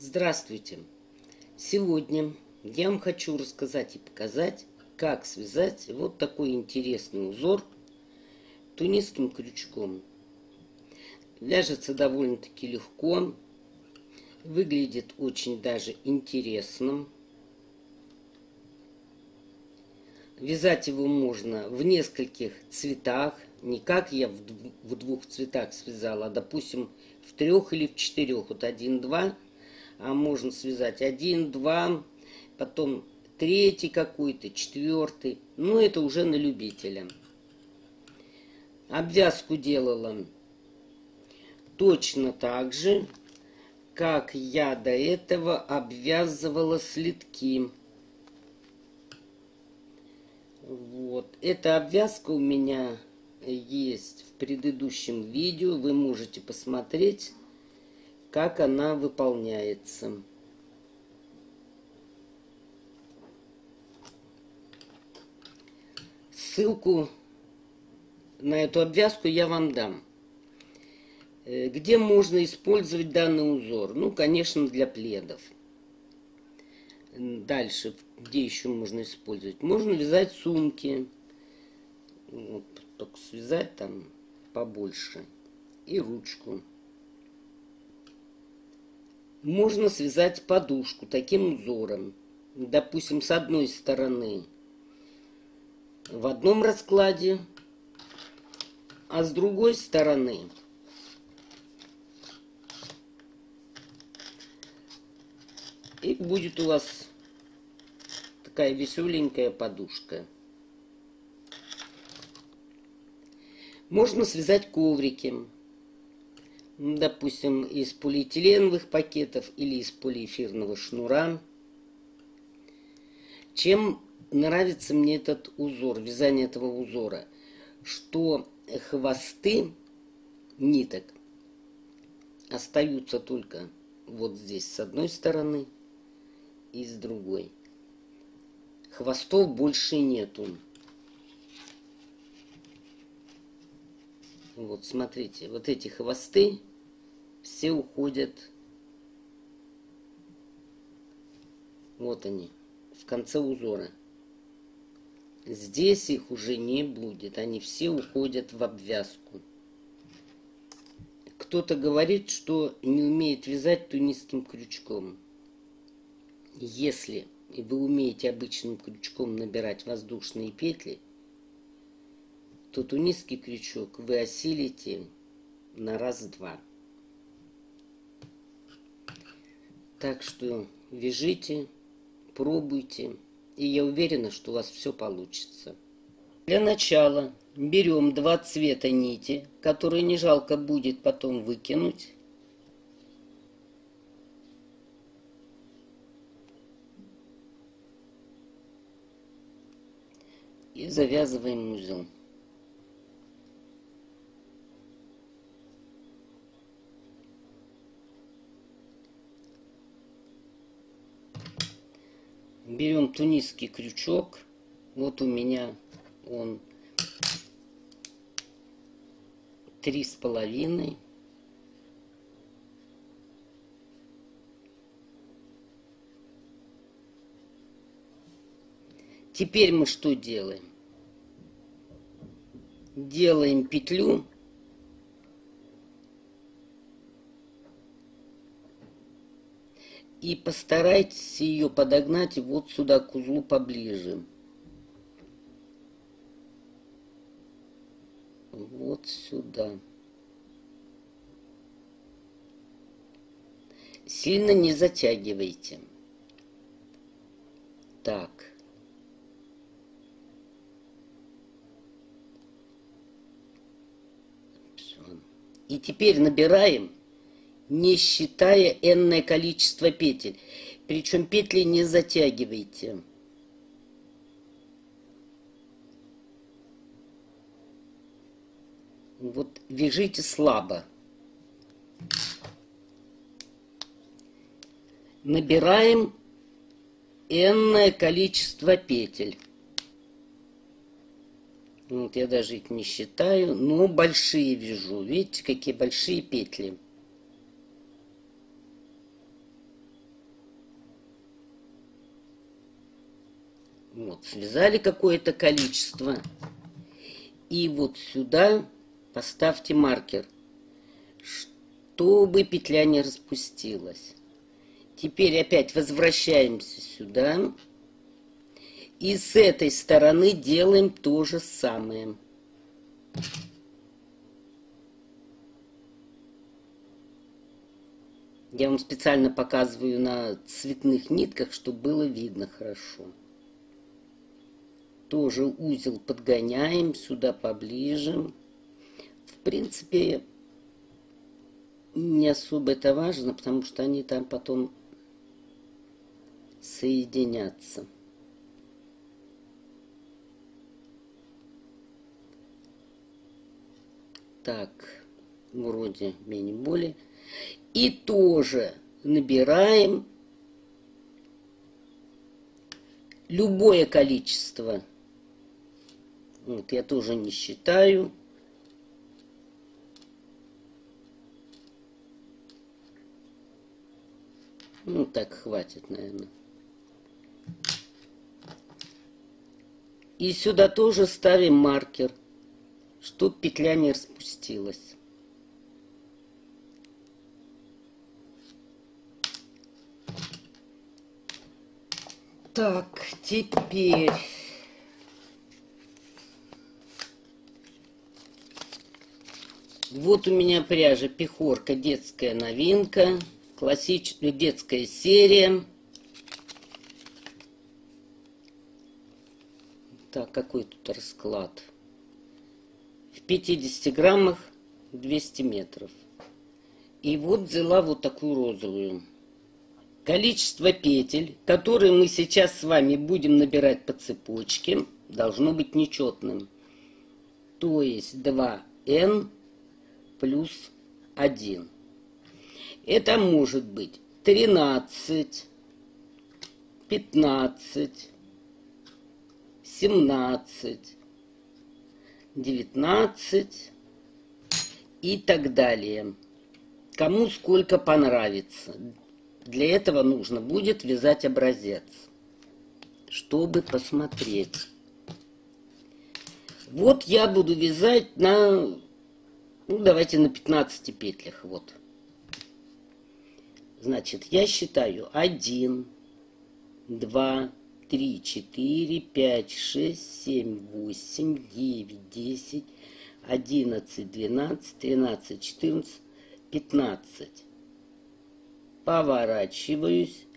Здравствуйте! Сегодня я вам хочу рассказать и показать, как связать вот такой интересный узор тунисским крючком. Вяжется довольно-таки легко, выглядит очень даже интересно. Вязать его можно в нескольких цветах, не как я в двух цветах связала, а допустим в трех или в четырех. Вот один-два. А можно связать один, два, потом третий какой-то, четвертый. Ну, это уже на любителя. Обвязку делала точно так же, как я до этого обвязывала слитки. Вот. Эта обвязка у меня есть в предыдущем видео. Вы можете посмотреть, как она выполняется. Ссылку на эту обвязку я вам дам. Где можно использовать данный узор? Ну, конечно, для пледов. Дальше, где еще можно использовать? Можно вязать сумки. Вот, только связать там побольше. И ручку. Можно связать подушку таким узором. Допустим, с одной стороны в одном раскладе, а с другой стороны и будет у вас такая веселенькая подушка. Можно связать коврики. Допустим, из полиэтиленовых пакетов или из полиэфирного шнура. Чем нравится мне этот узор, вязание этого узора, что хвосты ниток остаются только вот здесь с одной стороны и с другой. Хвостов больше нету. Вот, смотрите, вот эти хвосты все уходят. Вот они, в конце узора. Здесь их уже не будет, они все уходят в обвязку. Кто-то говорит, что не умеет вязать тунисским крючком. Если вы умеете обычным крючком набирать воздушные петли, то тунисский крючок вы осилите на раз-два. Так что вяжите, пробуйте, и я уверена, что у вас все получится. Для начала берем два цвета нити, которые не жалко будет потом выкинуть. И завязываем узел. Берем тунисский крючок. Вот у меня он 3,5. Теперь мы что делаем? Делаем петлю. И постарайтесь ее подогнать вот сюда, к узлу поближе. Вот сюда. Сильно не затягивайте. Так. Все. И теперь набираем, не считая энное количество петель. Причем петли не затягивайте. Вот вяжите слабо. Набираем энное количество петель. Вот я даже их не считаю, но большие вяжу. Видите, какие большие петли. Вот, связали какое-то количество. И вот сюда поставьте маркер, чтобы петля не распустилась. Теперь опять возвращаемся сюда. И с этой стороны делаем то же самое. Я вам специально показываю на цветных нитках, чтобы было видно хорошо. Тоже узел подгоняем сюда поближе. В принципе, не особо это важно, потому что они там потом соединятся. Так, вроде менее-более. И тоже набираем любое количество. Вот я тоже не считаю. Ну, так хватит, наверное. И сюда тоже ставим маркер, чтобы петля не распустилась. Так, теперь вот у меня пряжа Пехорка, детская новинка, классическая детская серия. Так, какой тут расклад? В 50 граммах 200 метров. И вот взяла вот такую розовую. Количество петель, которые мы сейчас с вами будем набирать по цепочке, должно быть нечетным. То есть 2n плюс 1. Это может быть 13, 15, 17, 19 и так далее. Кому сколько понравится. Для этого нужно будет вязать образец, чтобы посмотреть. Вот я буду вязать на, ну, давайте на 15 петлях. Вот. Значит, я считаю 1, 2, 3, 4, 5, 6, 7, 8, 9, 10, 11, 12, 13, 14, 15. Поворачиваюсь.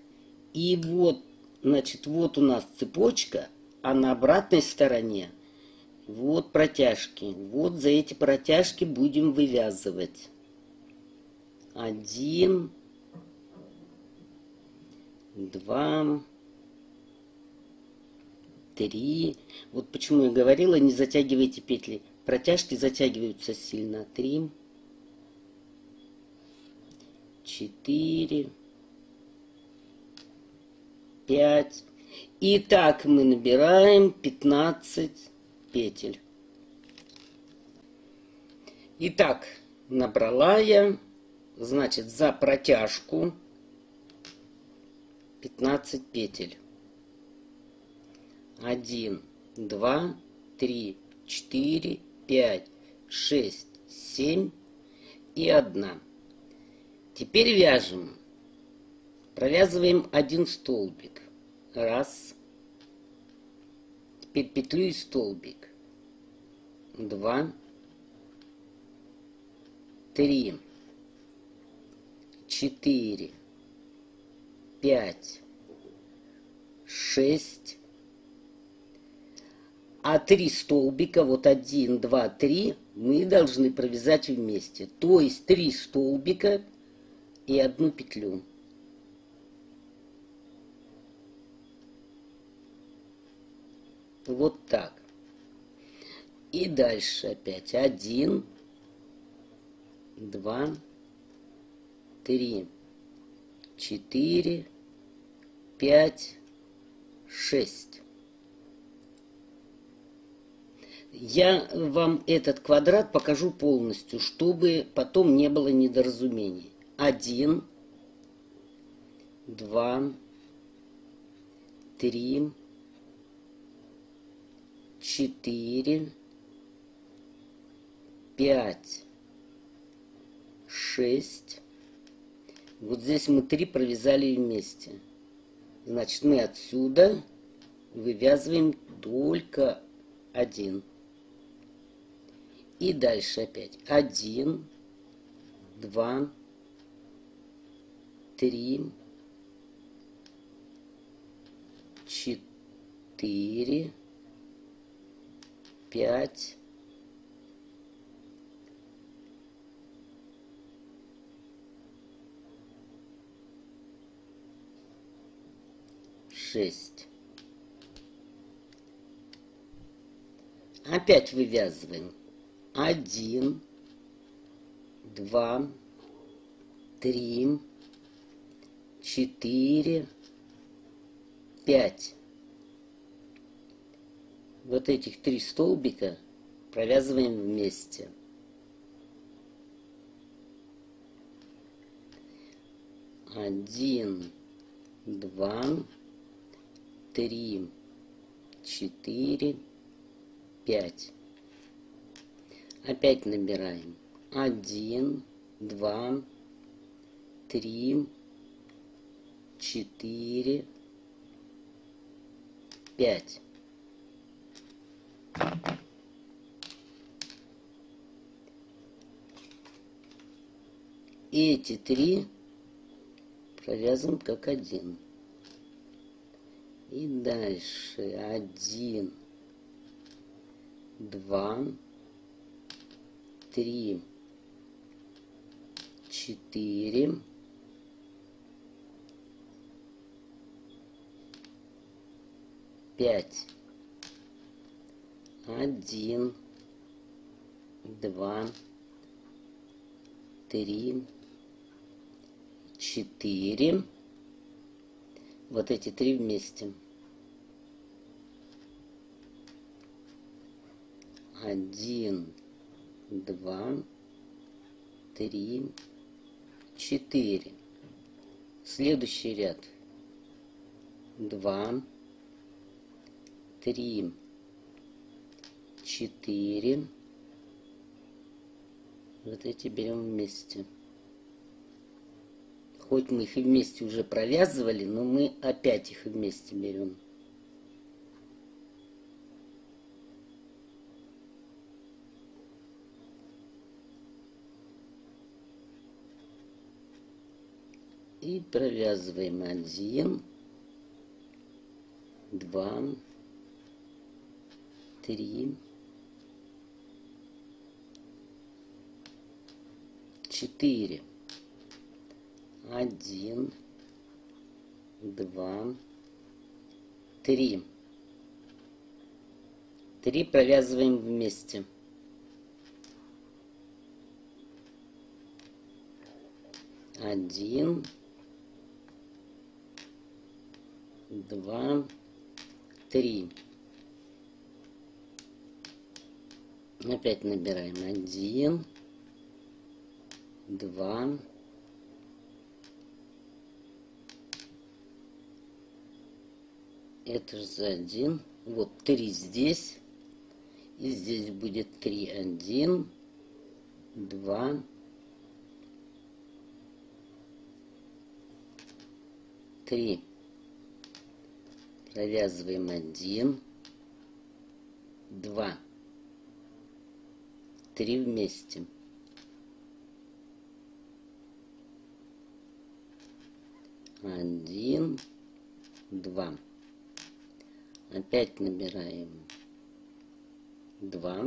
И вот, значит, вот у нас цепочка, а на обратной стороне вот протяжки. Вот за эти протяжки будем вывязывать. 1, 2, 3. Вот почему я говорила, не затягивайте петли. Протяжки затягиваются сильно. 3, 4, 5. И так мы набираем 15 петель. Итак, набрала я, значит, за протяжку 15 петель. 1, 2, 3, 4, 5, 6, 7 и 1. Теперь вяжем. Провязываем один столбик. Раз. Теперь петлю и столбик. 2, 3, 4, 5, 6. А 3 столбика, вот 1, 2, 3, мы должны провязать вместе. То есть 3 столбика и 1 петлю. Вот так. И дальше опять 1, 2, 3, 4, 5, 6. Я вам этот квадрат покажу полностью, чтобы потом не было недоразумений. 1, 2, 3, 4, 5, 6. Вот здесь мы 3 провязали вместе. Значит, мы отсюда вывязываем только 1. И дальше опять 1, 2, 3, 4, 5, 6. Опять вывязываем 1, 2, 3, 4, 5. Вот этих 3 столбика провязываем вместе. Один, 2, 3, 4, 5. Опять набираем 1, 2, 3, 4, 5. И эти 3 провязываем как 1. И дальше 1, 2, 3, 4, 5. 1, 2, 3, 4. Вот эти 3 вместе. 1, 2, 3, 4. Следующий ряд. 2, 3, 4. Вот эти берем вместе. Хоть мы их и вместе уже провязывали, но мы опять их вместе берем. И провязываем 1, 2, 3, 4. 1, 2, 3. 3 провязываем вместе. 1, 2, 3. Опять набираем 1, 2, 3. Это же за 1. Вот 3 здесь. И здесь будет 3. 1, 2, 3. Провязываем 1, 2, 3 вместе. 1, 2. Опять набираем 2.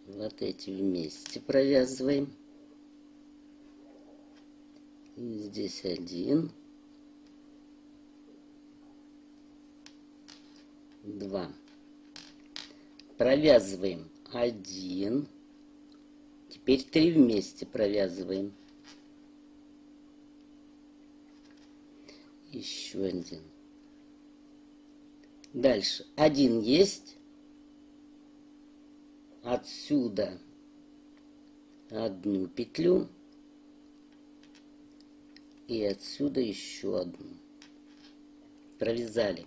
Вот эти вместе провязываем. И здесь 1, 2. Провязываем 1. Теперь 3 вместе провязываем. Еще 1. Дальше 1 есть. Отсюда 1 петлю. И отсюда еще 1. Провязали.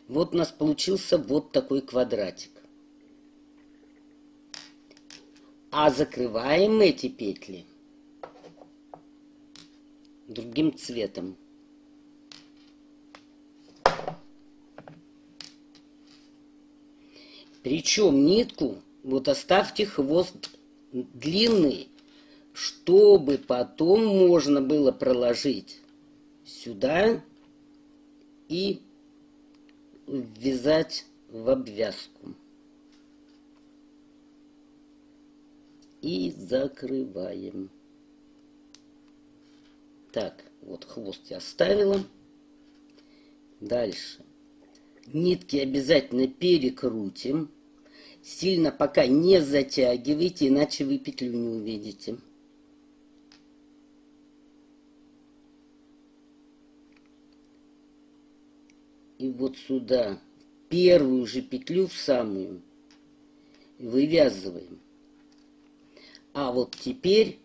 Вот у нас получился вот такой квадратик. А закрываем эти петли другим цветом. Причем нитку, вот оставьте хвост длинный, чтобы потом можно было проложить сюда и ввязать в обвязку. И закрываем. Так, вот хвост я оставила. Дальше. Нитки обязательно перекрутим. Сильно пока не затягивайте, иначе вы петлю не увидите. И вот сюда первую же петлю в самую вывязываем. А вот теперь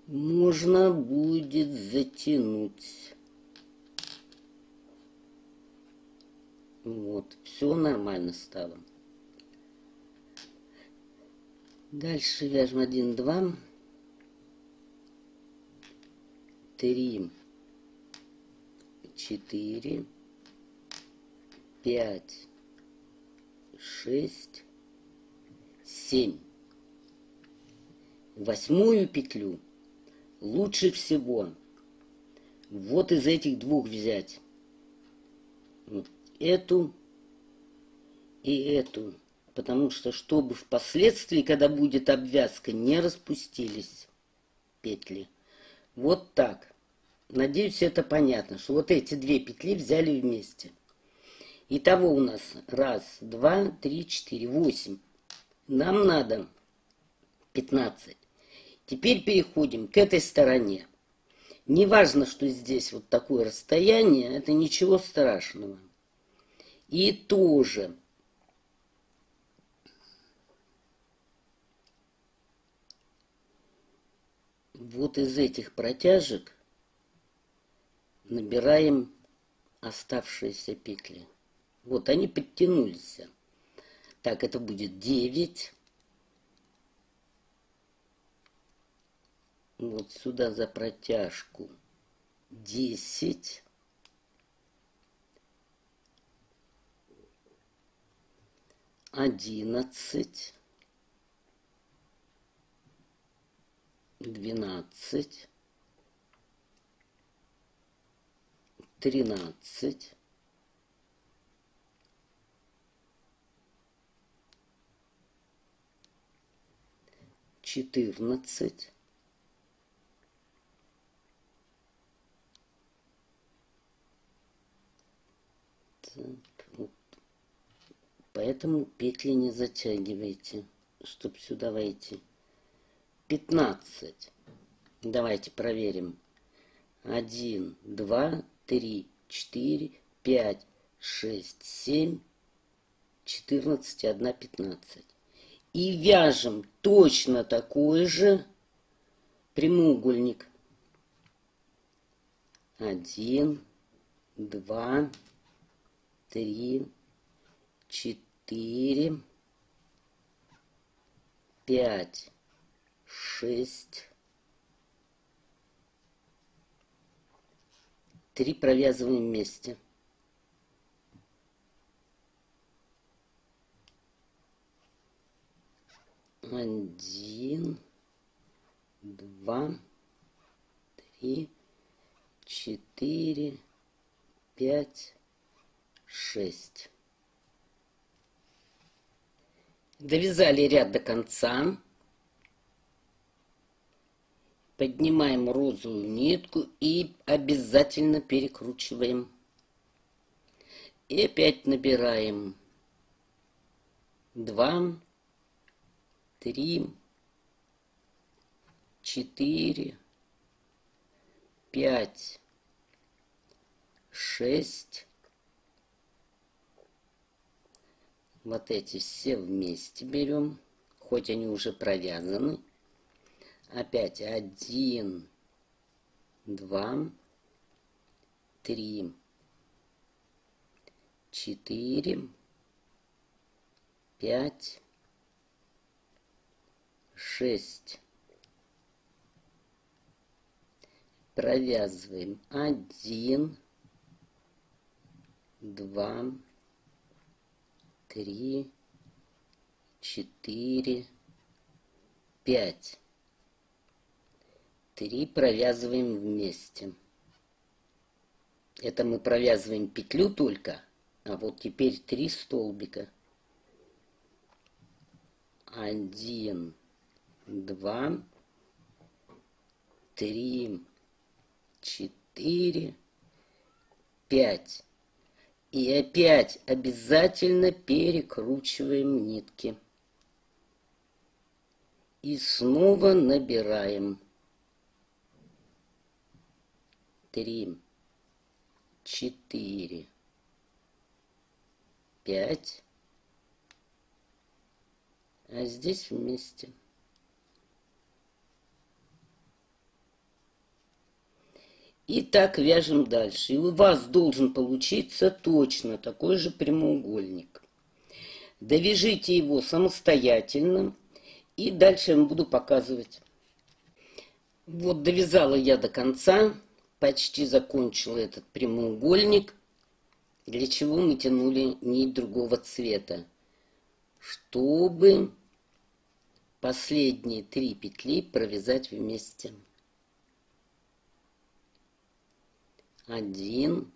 можно будет затянуть. Вот, все нормально стало. Дальше вяжем 1, 2, 3, 4, 5, 6, 7. Восьмую петлю лучше всего вот из этих двух взять. Вот эту и эту. Потому что, чтобы впоследствии, когда будет обвязка, не распустились петли. Вот так. Надеюсь, это понятно, что вот эти две петли взяли вместе. Итого у нас 1, 2, 3, 4, 8. Нам надо 15. Теперь переходим к этой стороне. Не важно, что здесь вот такое расстояние, это ничего страшного. И тоже вот из этих протяжек набираем оставшиеся петли. Вот они подтянулись. Так, это будет 9. Вот сюда за протяжку 10. 11. 12. 13. 14. Так, вот. Поэтому петли не затягивайте, чтобы сюда войти. 15. Давайте проверим. 1, 2, 3, 4, 5, 6, 7, 14, 1, 15. И вяжем точно такой же прямоугольник. 1, 2, 3, 4, 5, 6. 3 провязываем вместе. Один, 2, 3, 4, 5, 6. Довязали ряд до конца. Поднимаем розовую нитку и обязательно перекручиваем. И опять набираем 2, 3, 4, 5, 6. Вот эти все вместе берем, хоть они уже провязаны. Опять 1, 2, 3, 4, 5, 6. Провязываем 1, 2, 3, 4, 5. 3 провязываем вместе. Это мы провязываем петлю только, а вот теперь 3 столбика. 1, 2, 3, 4, 5. И опять обязательно перекручиваем нитки. И снова набираем. 3, 4, 5. А здесь вместе. И так вяжем дальше. И у вас должен получиться точно такой же прямоугольник. Довяжите его самостоятельно. И дальше я вам буду показывать. Вот довязала я до конца. Почти закончила этот прямоугольник. Для чего мы тянули нить другого цвета? Чтобы последние 3 петли провязать вместе. 1,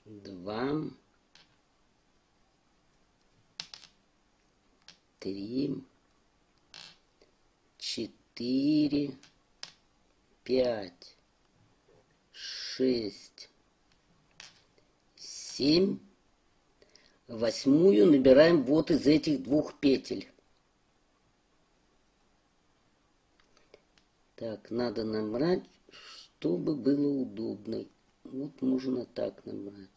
2, 3, 4, 5, 6, 7. Восьмую набираем вот из этих 2 петель. Так, надо набрать, чтобы было удобно. Вот можно так набрать.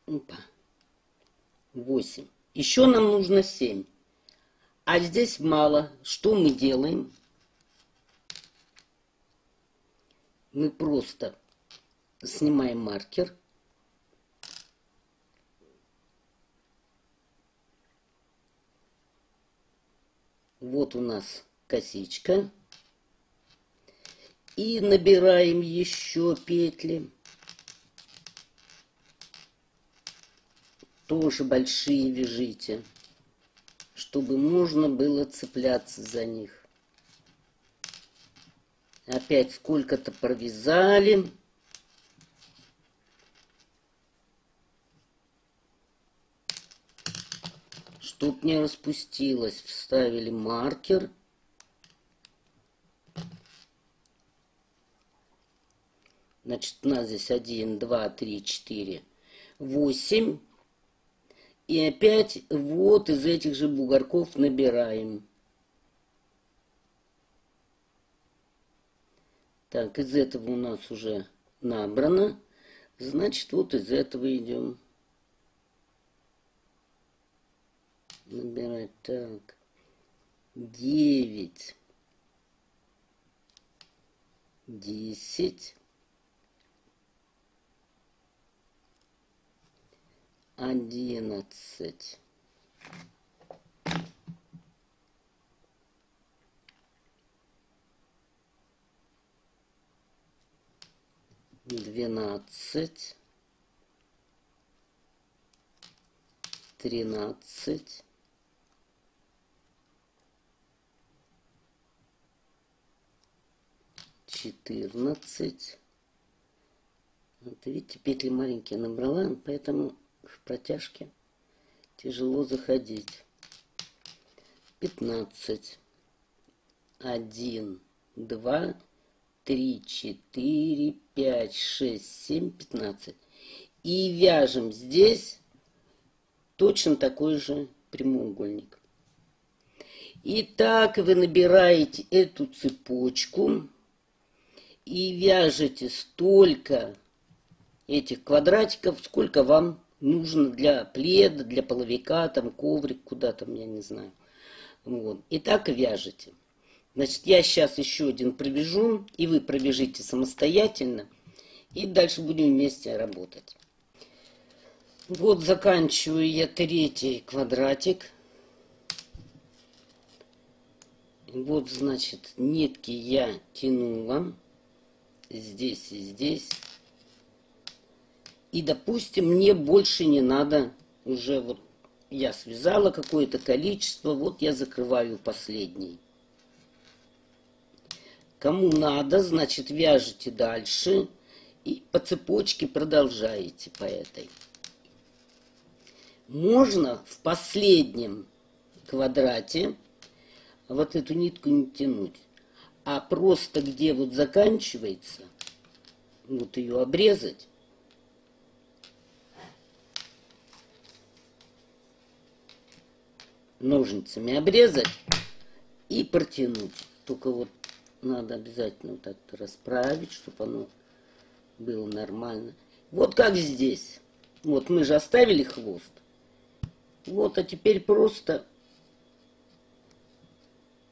Опа. 8. Еще нам нужно 7. А здесь мало. Что мы делаем? Мы просто снимаем маркер. Вот у нас косичка. И набираем еще петли. Тоже большие вяжите, чтобы можно было цепляться за них. Опять сколько-то провязали. Чтоб не распустилось, вставили маркер. Значит, у нас здесь 1, 2, 3, 4, 8. И опять вот из этих же бугорков набираем. Так, из этого у нас уже набрано. Значит, вот из этого идем. Набирать. Так. 9. 10. 11. 12. 13. 14. Вот видите, петли маленькие набрала, поэтому в протяжке тяжело заходить. 15. 1, 2, 3, 4, 5, 6, 7, 15. И вяжем здесь точно такой же прямоугольник. Итак, вы набираете эту цепочку и вяжете столько этих квадратиков, сколько вам нужно для пледа, для половика, там коврик, куда там, я не знаю. Вот. И так вяжете. Значит, я сейчас еще один провяжу, и вы провяжите самостоятельно, и дальше будем вместе работать. Вот заканчиваю я третий квадратик. Вот, значит, нитки я тянула здесь и здесь. И, допустим, мне больше не надо, уже вот я связала какое-то количество, вот я закрываю последний. Кому надо, значит, вяжете дальше и по цепочке продолжаете по этой. Можно в последнем квадрате вот эту нитку не тянуть, а просто где вот заканчивается, вот ее обрезать. Ножницами обрезать и протянуть. Только вот надо обязательно вот так-то расправить, чтобы оно было нормально. Вот как здесь. Вот мы же оставили хвост. Вот, а теперь просто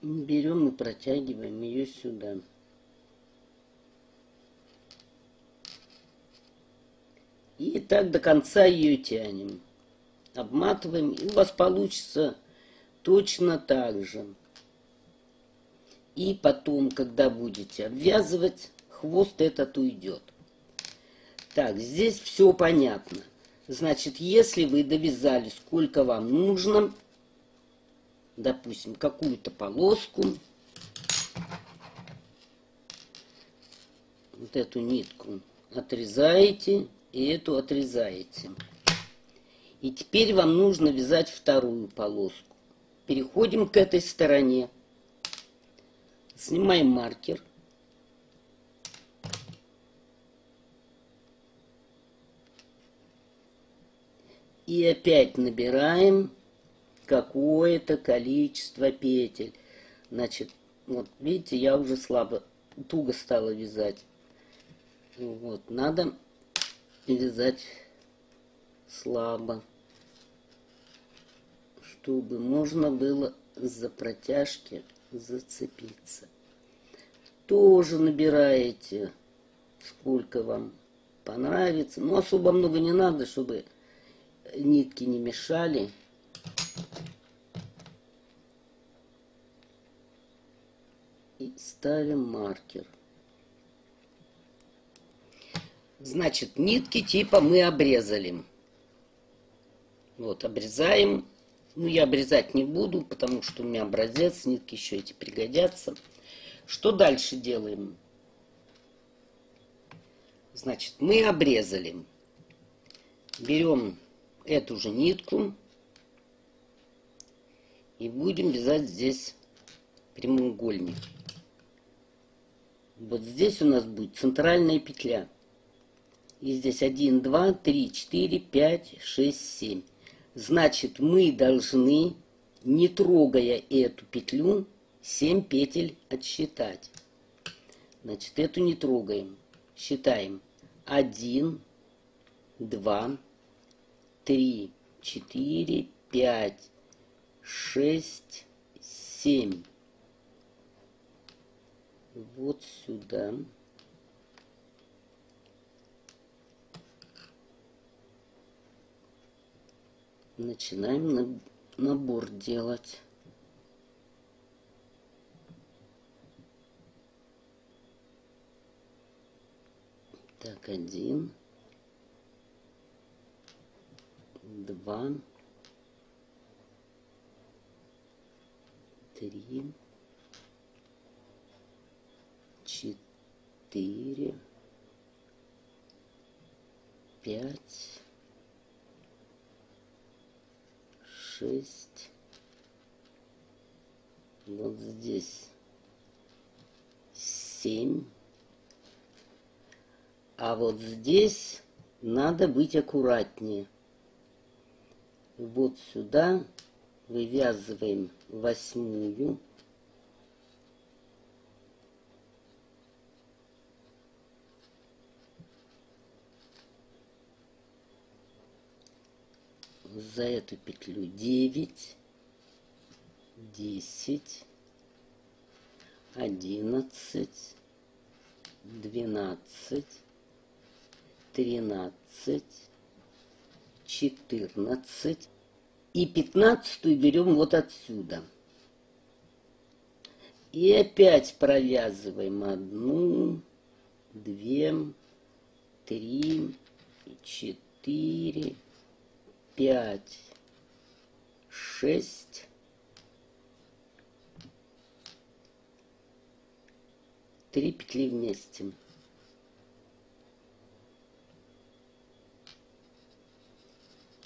берем и протягиваем ее сюда. И так до конца ее тянем. Обматываем, и у вас получится точно так же. И потом, когда будете обвязывать, хвост этот уйдет. Так, здесь все понятно. Значит, если вы довязали, сколько вам нужно, допустим, какую-то полоску, вот эту нитку отрезаете и эту отрезаете. И теперь вам нужно вязать вторую полоску. Переходим к этой стороне. Снимаем маркер. И опять набираем какое-то количество петель. Значит, вот видите, я уже туго стала вязать. Вот, надо вязать слабо, чтобы можно было за протяжки зацепиться. Тоже набираете, сколько вам понравится. Но особо много не надо, чтобы нитки не мешали. И ставим маркер. Значит, нитки типа мы обрезали. Вот, обрезаем. Ну, я обрезать не буду, потому что у меня образец, нитки еще эти пригодятся. Что дальше делаем? Значит, мы обрезали. Берем эту же нитку и будем вязать здесь прямоугольник. Вот здесь у нас будет центральная петля. И здесь 1, 2, 3, 4, 5, 6, 7. Значит, мы должны, не трогая эту петлю, 7 петель отсчитать. Значит, эту не трогаем. Считаем. 1, 2, 3, 4, 5, 6, 7. Вот сюда. Начинаем набор делать. Так, 1, 2, 3, 4, 5, 6. Вот здесь 7. А вот здесь надо быть аккуратнее. Вот сюда вывязываем 8. За эту петлю 9, 10. 11, 12, 13, 14 и 15 берем вот отсюда. И опять провязываем 1, 2, 3, 4, 5, 6, 3 петли вместе.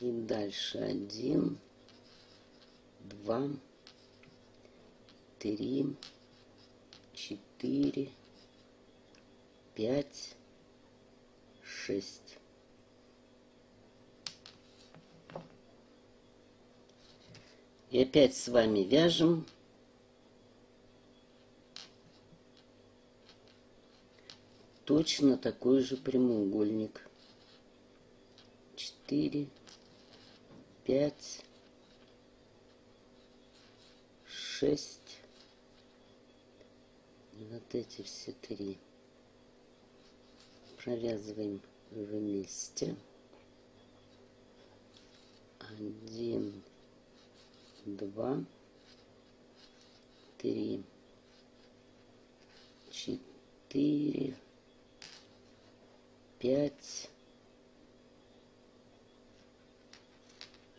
И дальше 1, 2, 3, 4, 5, 6. И опять с вами вяжем точно такой же прямоугольник. 4, 5, 6. И вот эти все 3 провязываем вместе. 1, 2, 3, 4, 5,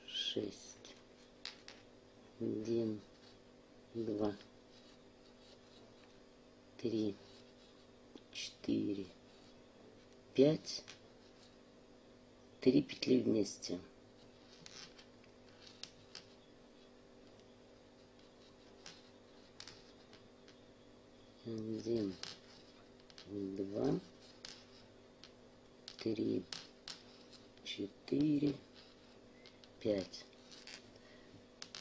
6. 1, 2, 3, 4, 5, 3 петли вместе. 1, 2, 3, 4, 5.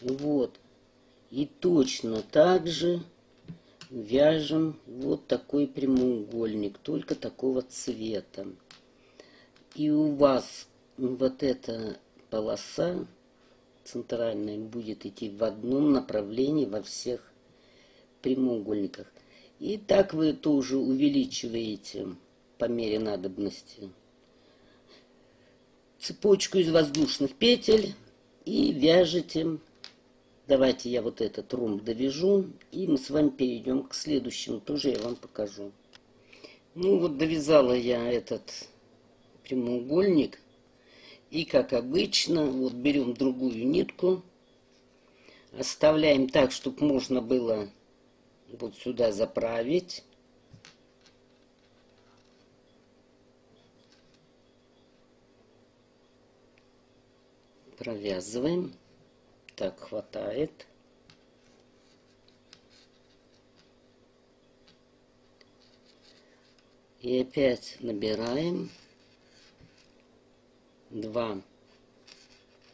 Вот. И точно так же вяжем вот такой прямоугольник, только такого цвета. И у вас вот эта полоса центральная будет идти в одном направлении во всех прямоугольниках. И так вы тоже увеличиваете по мере надобности цепочку из воздушных петель и вяжете. Давайте я вот этот ромб довяжу, и мы с вами перейдем к следующему. Тоже я вам покажу. Ну вот довязала я этот прямоугольник. И как обычно, вот берем другую нитку, оставляем так, чтобы можно было вот сюда заправить. Провязываем. Так, хватает. И опять набираем. 2,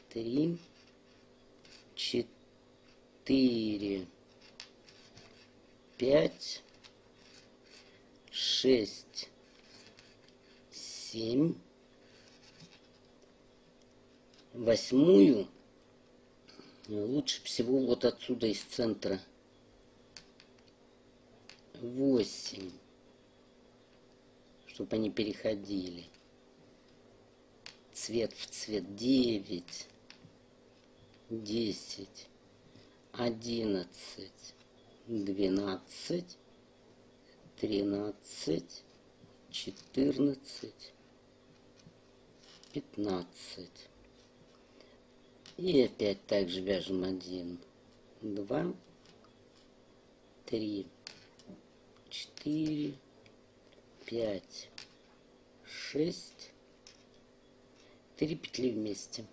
3, 4, 5, 6, 7. Восьмую лучше всего вот отсюда из центра. 8, чтобы они переходили. Цвет в цвет. 9, 10, 11, 12, 13, 14, 15. И опять также вяжем 1, 2, 3, 4, 5, 6, 3 петли вместе.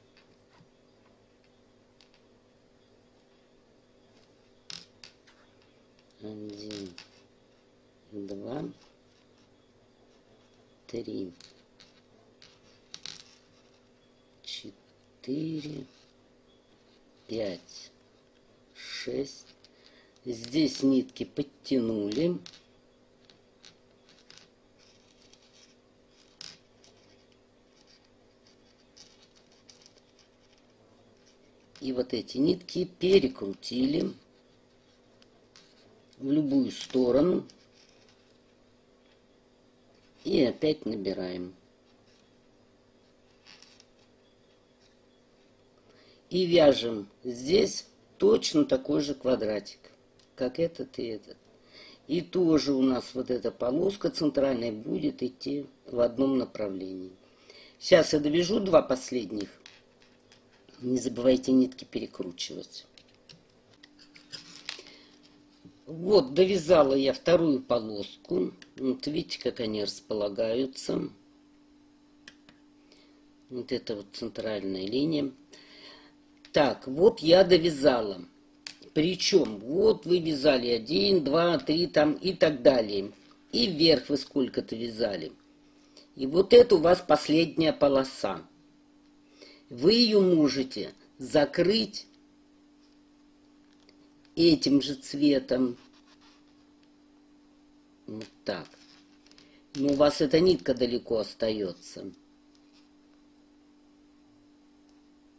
Один, 2, 3, 4, 5, 6. Здесь нитки подтянули. И вот эти нитки перекрутили в любую сторону. И опять набираем. И вяжем здесь точно такой же квадратик, как этот и этот. И тоже у нас вот эта полоска центральная будет идти в одном направлении. Сейчас я довяжу два последних. Не забывайте нитки перекручивать. Вот, довязала я вторую полоску. Вот видите, как они располагаются. Вот это вот центральная линия. Так, вот я довязала. Причем, вот вы вязали 1, 2, 3 там и так далее. И вверх вы сколько-то вязали. И вот это у вас последняя полоса. Вы ее можете закрыть этим же цветом. Вот так. Но у вас эта нитка далеко остается.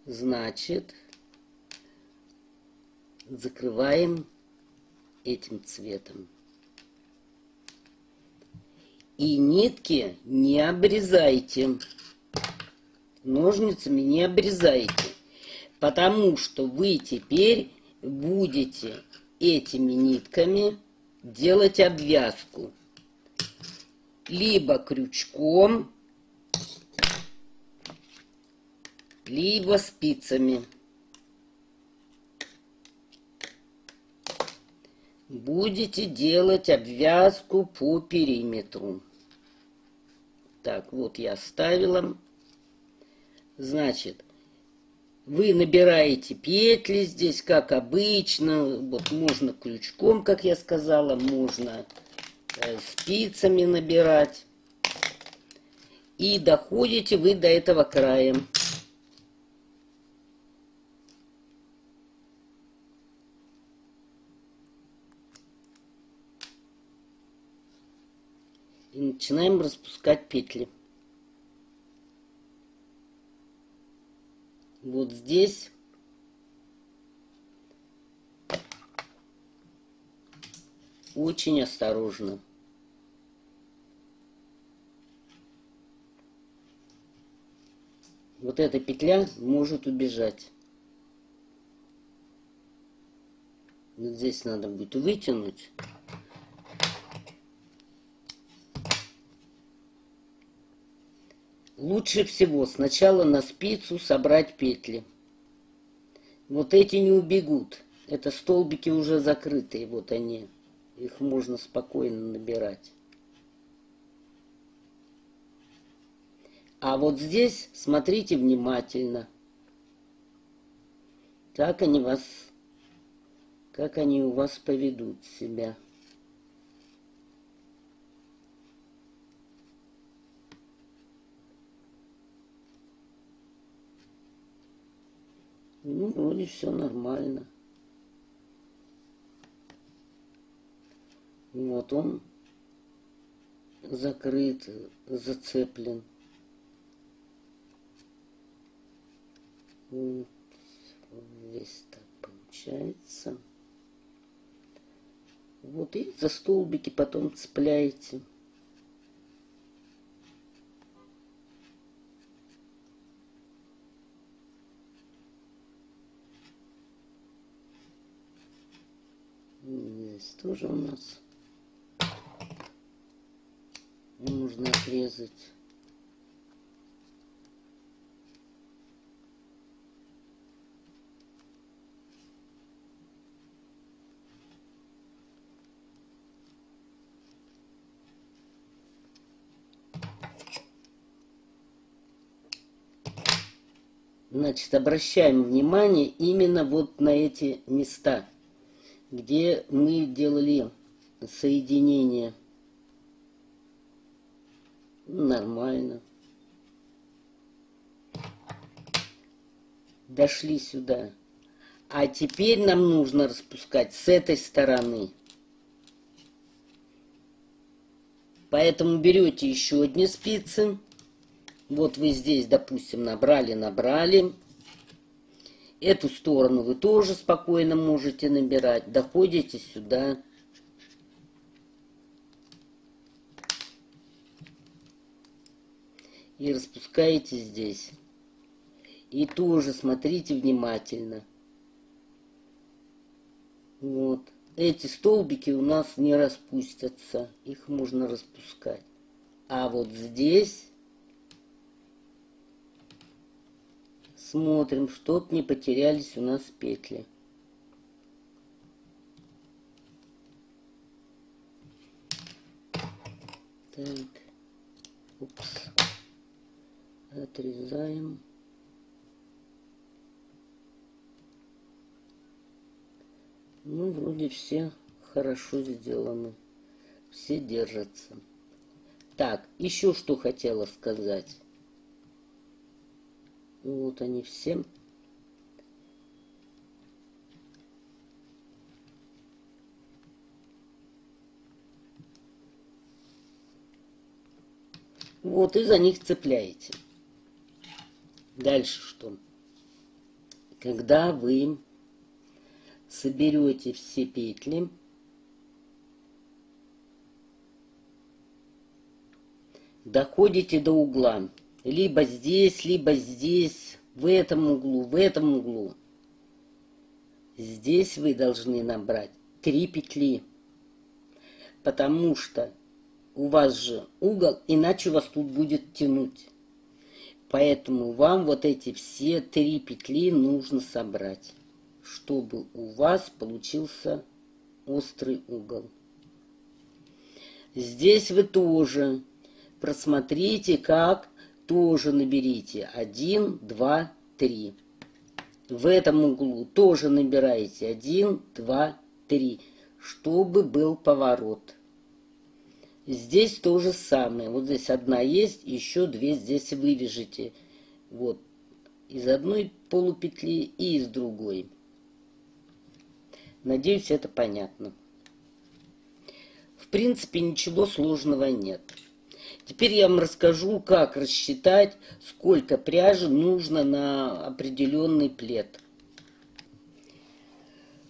Значит, закрываем этим цветом. И нитки не обрезайте. Ножницами не обрезайте. Потому что вы теперь будете этими нитками делать обвязку. Либо крючком, либо спицами. Будете делать обвязку по периметру. Так, вот я оставила. Значит, вы набираете петли здесь, как обычно. Вот можно крючком, как я сказала, можно спицами набирать. И доходите вы до этого края. И начинаем распускать петли. Вот здесь очень осторожно. Вот эта петля может убежать. Вот здесь надо будет вытянуть. Лучше всего сначала на спицу собрать петли. Вот эти не убегут. Это столбики уже закрытые. Вот они. Их можно спокойно набирать. А вот здесь смотрите внимательно. Как они у вас поведут себя. Ну, вроде все нормально. Вот он закрыт, зацеплен. Вот весь так получается. Вот и за столбики потом цепляете. Здесь тоже у нас нужно отрезать. Значит, обращаем внимание именно вот на эти места, где мы делали соединение. Нормально. Дошли сюда. А теперь нам нужно распускать с этой стороны. Поэтому берете еще одни спицы. Вот вы здесь, допустим, набрали. Эту сторону вы тоже спокойно можете набирать. Доходите сюда. и распускаете здесь. И тоже смотрите внимательно. Вот. Эти столбики у нас не распустятся. Их можно распускать. А вот здесь смотрим, чтоб не потерялись у нас петли. Так. Упс. Отрезаем. Ну, вроде все хорошо сделаны. Все держатся. Так, еще что хотела сказать. Вот они все. Вот, и за них цепляете. Дальше что? Когда вы соберете все петли, доходите до угла. Либо здесь, в этом углу, в этом углу. Здесь вы должны набрать 3 петли. Потому что у вас же угол, иначе вас тут будет тянуть. Поэтому вам вот эти все 3 петли нужно собрать, чтобы у вас получился острый угол. Здесь вы тоже просмотрите, как тоже наберите 1, 2, 3. В этом углу тоже набираете 1, 2, 3, чтобы был поворот. Здесь то же самое. Вот здесь одна есть, еще 2 здесь вывяжете. Вот. Из одной полупетли и из другой. Надеюсь, это понятно. В принципе, ничего сложного нет. Теперь я вам расскажу, как рассчитать, сколько пряжи нужно на определенный плед.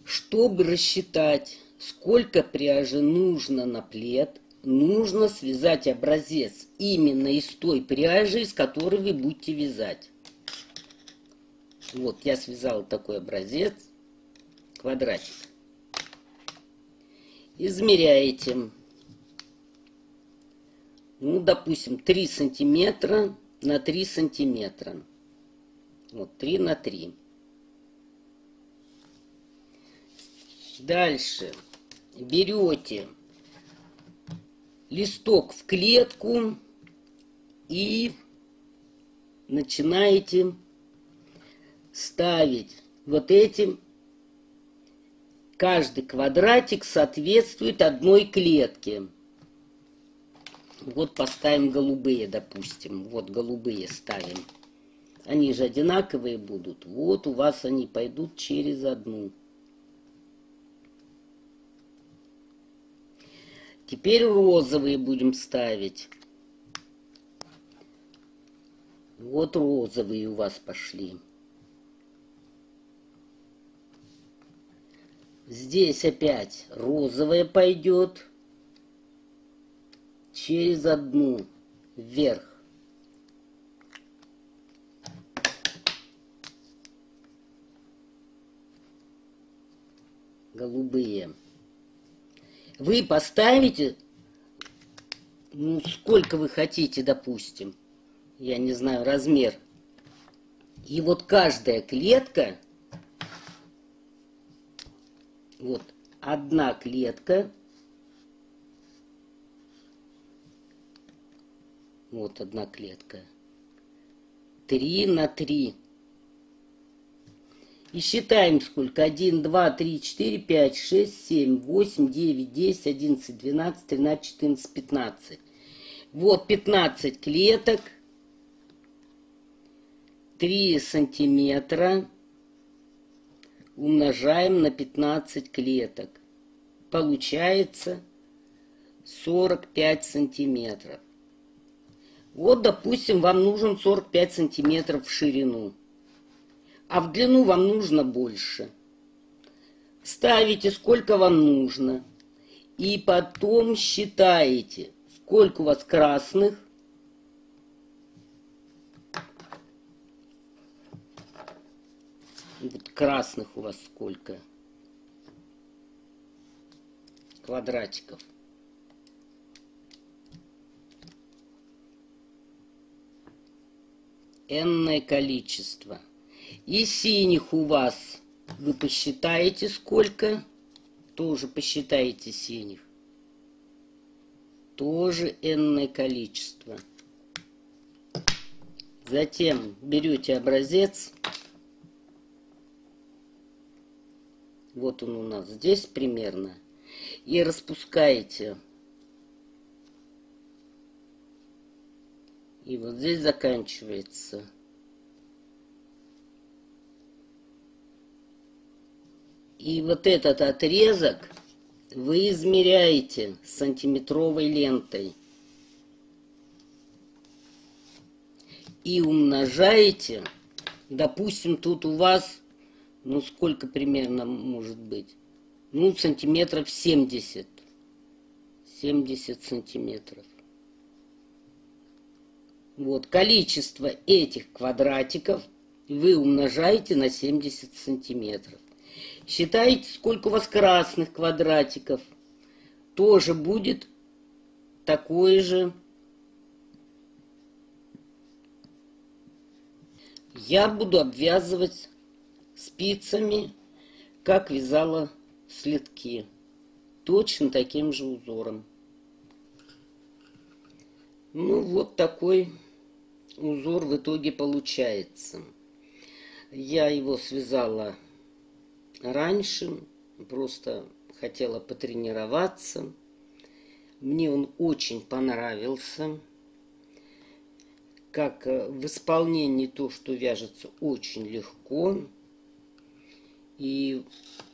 Чтобы рассчитать, сколько пряжи нужно на плед, нужно связать образец именно из той пряжи, из которой вы будете вязать. Вот, я связала такой образец, квадратик. Измеряете. Ну, допустим, 3 сантиметра на 3 сантиметра. Вот, 3 на 3. Дальше берете листок в клетку и начинаете ставить вот этим. Каждый квадратик соответствует одной клетке. Вот поставим голубые, допустим. Вот голубые ставим. Они же одинаковые будут. Вот у вас они пойдут через одну. Теперь розовые будем ставить. Вот розовые у вас пошли. Здесь опять розовая пойдет через одну вверх. Голубые. Вы поставите, ну, сколько вы хотите, допустим, я не знаю, размер. И вот каждая клетка, вот одна клетка, вот одна клетка, 3 на 3. И считаем сколько. 1, 2, 3, 4, 5, 6, 7, 8, 9, 10, 11, 12, 13, 14, 15. Вот 15 клеток. 3 сантиметра умножаем на 15 клеток. Получается 45 сантиметров. Вот, допустим, вам нужен 45 сантиметров в ширину. А в длину вам нужно больше. Ставите, сколько вам нужно. И потом считаете, сколько у вас красных, Вот красных у вас сколько? Квадратиков. Энное количество. И синих у вас, вы посчитаете сколько? Тоже посчитаете синих. Тоже энное количество. Затем берете образец. Вот он у нас здесь примерно. И распускаете. И вот здесь заканчивается. И вот этот отрезок вы измеряете сантиметровой лентой. И умножаете, допустим, тут у вас, ну сколько примерно может быть? Ну, сантиметров 70. 70 сантиметров. Вот, количество этих квадратиков вы умножаете на 70 сантиметров. Считаете, сколько у вас красных квадратиков. Тоже будет такое же. Я буду обвязывать спицами, как вязала следки. Точно таким же узором. Ну, вот такой узор в итоге получается. Я его связала раньше, просто хотела потренироваться. Мне он очень понравился. Как в исполнении то, что вяжется очень легко. И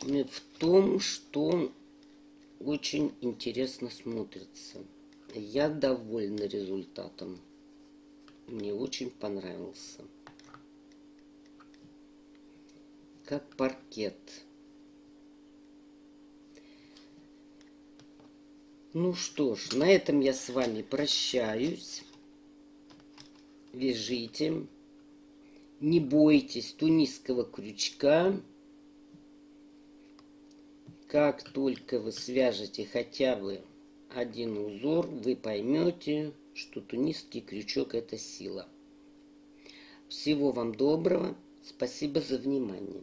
в том, что очень интересно смотрится. Я довольна результатом. Мне очень понравился. Как паркет. Ну что ж, на этом я с вами прощаюсь. Вяжите. Не бойтесь тунисского крючка. Как только вы свяжете хотя бы один узор, вы поймете, что тунисский крючок — это сила. Всего вам доброго. Спасибо за внимание.